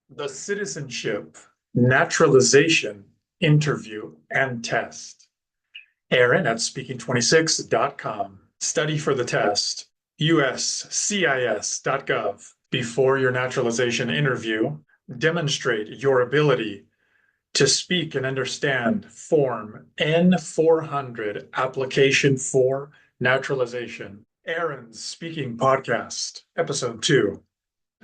The citizenship, naturalization, interview, and test. Aaron at speaking26.com. Study for the test. USCIS.gov. Before your naturalization interview, demonstrate your ability to speak and understand Form N400 application for naturalization. Aaron's Speaking Podcast, Episode 2.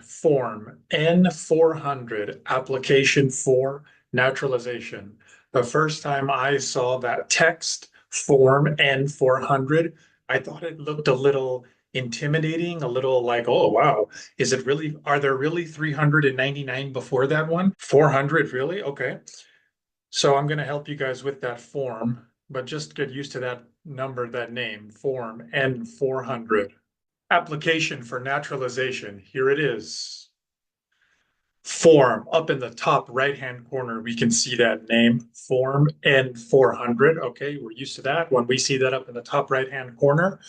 Form N400 application for naturalization. The first time I saw that text, Form N400, I thought it looked a little intimidating, a little like, oh, wow, is it really, are there really 399 before that one? 400, really? Okay. So I'm going to help you guys with that form, but just get used to that number, that name, Form N400. Application for naturalization. Here it is. Form up in the top right-hand corner, we can see that name, Form N400. Okay, we're used to that. When we see that up in the top right-hand corner,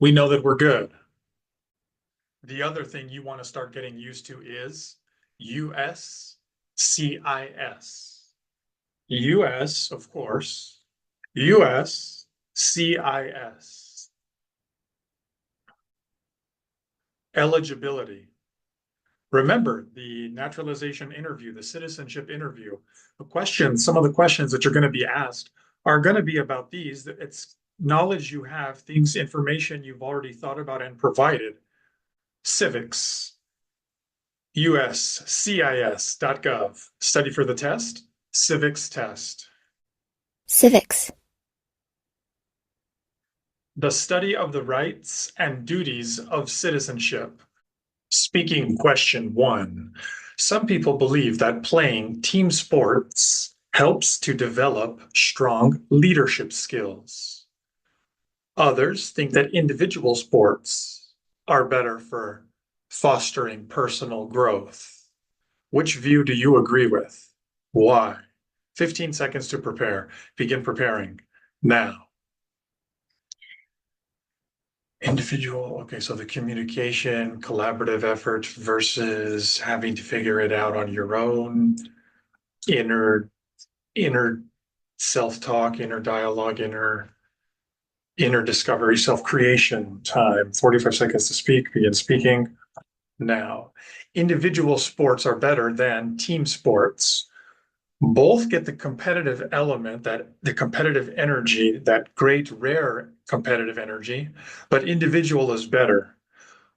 we know that we're good. The other thing you want to start getting used to is USCIS. US, of course, USCIS. Eligibility. Remember the naturalization interview, the citizenship interview, some of the questions that you're going to be asked are going to be about these. It's knowledge you have, things, information you've already thought about and provided. Civics, USCIS.gov. Study for the test, civics test. Civics. The study of the rights and duties of citizenship. Speaking question 1. Some people believe that playing team sports helps to develop strong leadership skills. Others think that individual sports are better for fostering personal growth. Which view do you agree with? Why? 15 seconds to prepare. Begin preparing now. Individual, okay, so the communication, collaborative effort versus having to figure it out on your own, inner self-talk, inner dialogue, inner discovery, self-creation time. 45 seconds to speak, begin speaking now. Individual sports are better than team sports. Both get the competitive element, that the competitive energy, that great rare competitive energy, but individual is better.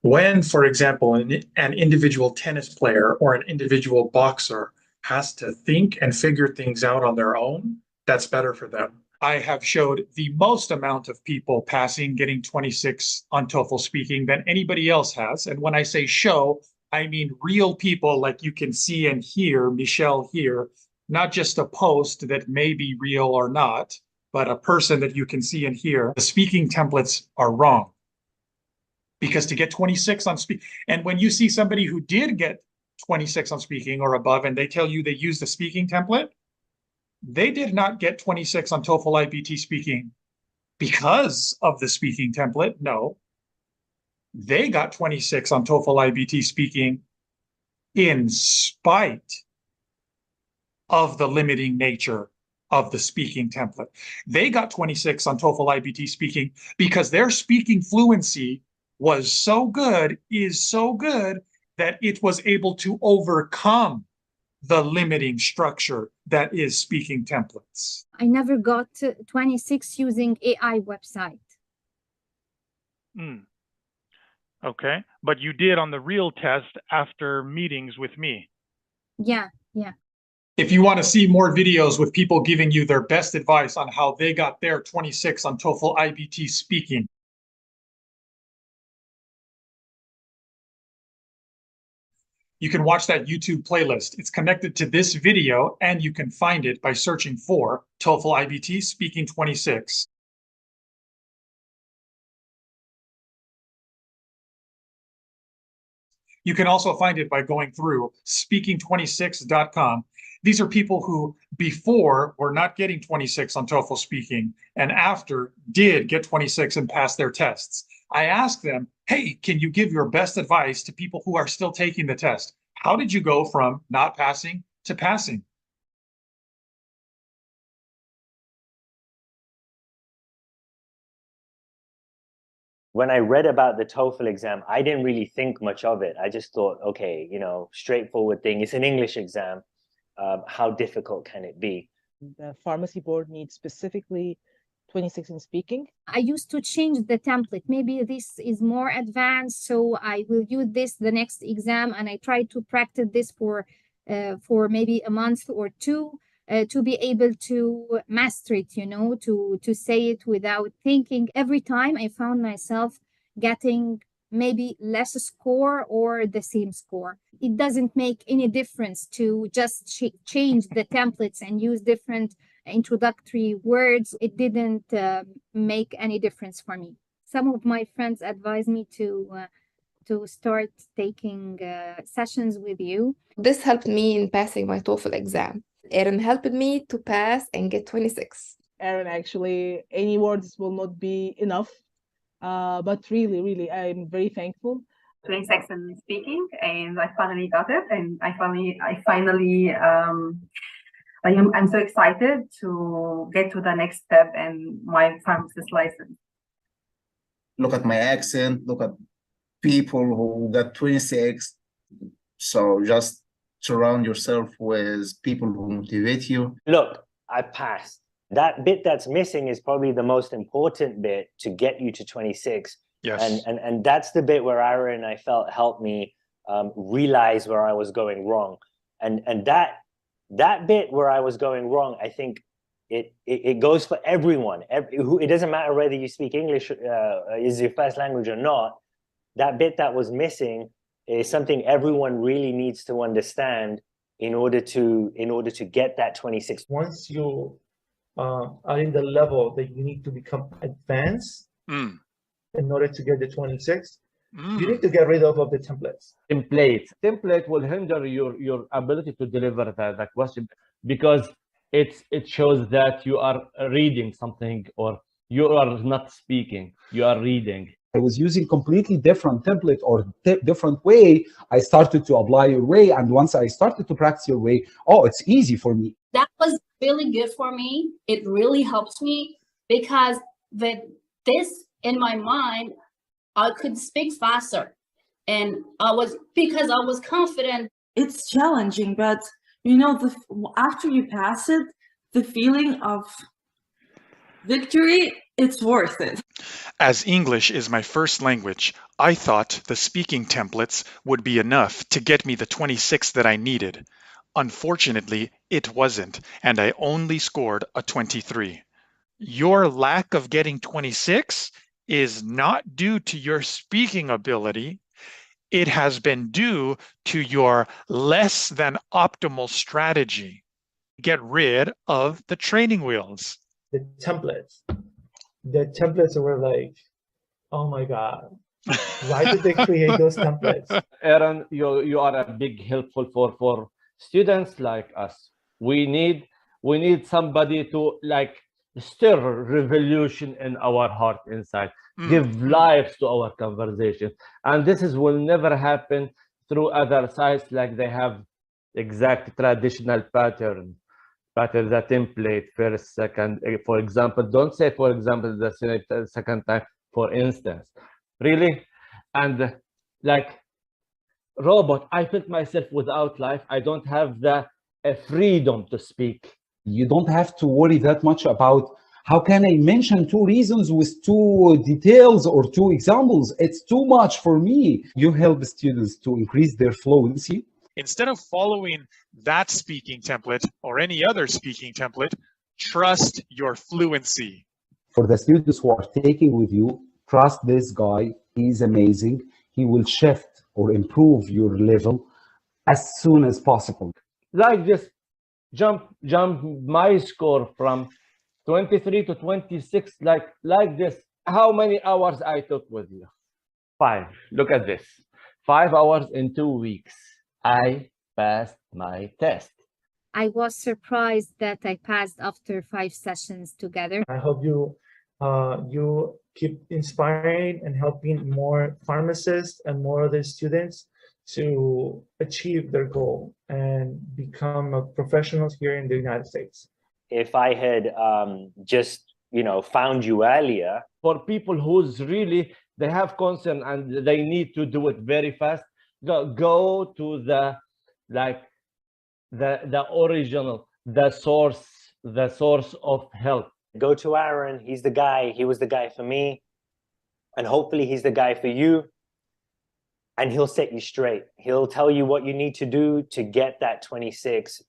When, for example, an individual tennis player or an individual boxer has to think and figure things out on their own, that's better for them. I have showed the most amount of people passing, getting 26 on TOEFL speaking than anybody else has. And when I say show, I mean real people like you can see and hear Michelle here, not just a post that may be real or not, but a person that you can see and hear. The speaking templates are wrong. Because to get 26 on speak, and when you see somebody who did get 26 on speaking or above, and they tell you they used the speaking template, they did not get 26 on TOEFL IBT speaking because of the speaking template. No, they got 26 on TOEFL IBT speaking in spite of the limiting nature of the speaking template. They got 26 on TOEFL IBT speaking because their speaking fluency was so good, is so good, that it was able to overcome the limiting structure that is speaking templates. I never got 26 using AI website. Okay, but you did on the real test after meetings with me. Yeah. If you want to see more videos with people giving you their best advice on how they got their 26 on TOEFL IBT speaking, you can watch that YouTube playlist. It's connected to this video, and you can find it by searching for TOEFL IBT Speaking 26. You can also find it by going through speaking26.com. These are people who before were not getting 26 on TOEFL speaking and after did get 26 and pass their tests. I asked them, hey, can you give your best advice to people who are still taking the test? How did you go from not passing to passing? When I read about the TOEFL exam, I didn't really think much of it. I just thought, okay, straightforward thing. It's an English exam. How difficult can it be? The pharmacy board needs specifically 26 in speaking. I used to change the template. Maybe this is more advanced, so I will use this the next exam, and I try to practice this for maybe a month or two to be able to master it, to say it without thinking. Every time I found myself getting maybe less score or the same score. It doesn't make any difference to just change the templates and use different introductory words. It didn't make any difference for me. Some of my friends advised me to start taking sessions with you. This helped me in passing my TOEFL exam. Erin helped me to pass and get 26. Erin, actually, any words will not be enough. But really, I'm very thankful. 26 in speaking, and I finally got it, and I'm so excited to get to the next step in my pharmacist license. Look at my accent, look at people who got 26. So just surround yourself with people who motivate you. Look, I passed. That bit that's missing is probably the most important bit to get you to 26. Yes. And that's the bit where Aaron, I felt, helped me realize where I was going wrong. And that bit where I was going wrong, I think it goes for everyone. It doesn't matter whether you speak English is your first language or not. That bit that was missing is something everyone really needs to understand in order to get that 26. Once you are in the level that you need to become advanced in order to get the 26, you need to get rid of the templates. Template will hinder your ability to deliver the question, because it shows that you are reading something or you are not speaking, you are reading. I was using completely different template or different way. I started to apply your way, and once I started to practice your way, it's easy for me. That was really good for me. It really helps me because with this in my mind, I could speak faster, and because I was confident. It's challenging, but after you pass it, the feeling of victory, it's worth it. As English is my first language, I thought the speaking templates would be enough to get me the 26 that I needed. Unfortunately, it wasn't, and I only scored a 23. Your lack of getting 26 is not due to your speaking ability. It has been due to your less than optimal strategy. Get rid of the training wheels. The templates were like, oh my God, why did they create those templates? Aaron, you are a big helpful for students like us. We need somebody to stir revolution in our heart inside, give life to our conversation. And this will never happen through other sites like they have exact traditional pattern, the template, first, second, for example. Don't say, for example, the second time, for instance. Really? And robot, I felt myself without life. I don't have the freedom to speak. You don't have to worry that much about how can I mention 2 reasons with 2 details or 2 examples. It's too much for me. You help students to increase their fluency. Instead of following that speaking template or any other speaking template, trust your fluency. For the students who are taking with you, trust this guy. He's amazing. He will shift or improve your level as soon as possible. Like this, jump my score from 23 to 26, like this. How many hours I took with you? 5. Look at this. 5 hours in 2 weeks. I passed my test. I was surprised that I passed after 5 sessions together. I hope you keep inspiring and helping more pharmacists and more other students to achieve their goal and become a professional here in the United States. If I had just, found you earlier. For people who's really, they have concern and they need to do it very fast, go to the original, the source of help. Go to Aaron. He's the guy. He was the guy for me. And hopefully he's the guy for you. And he'll set you straight. He'll tell you what you need to do to get that 26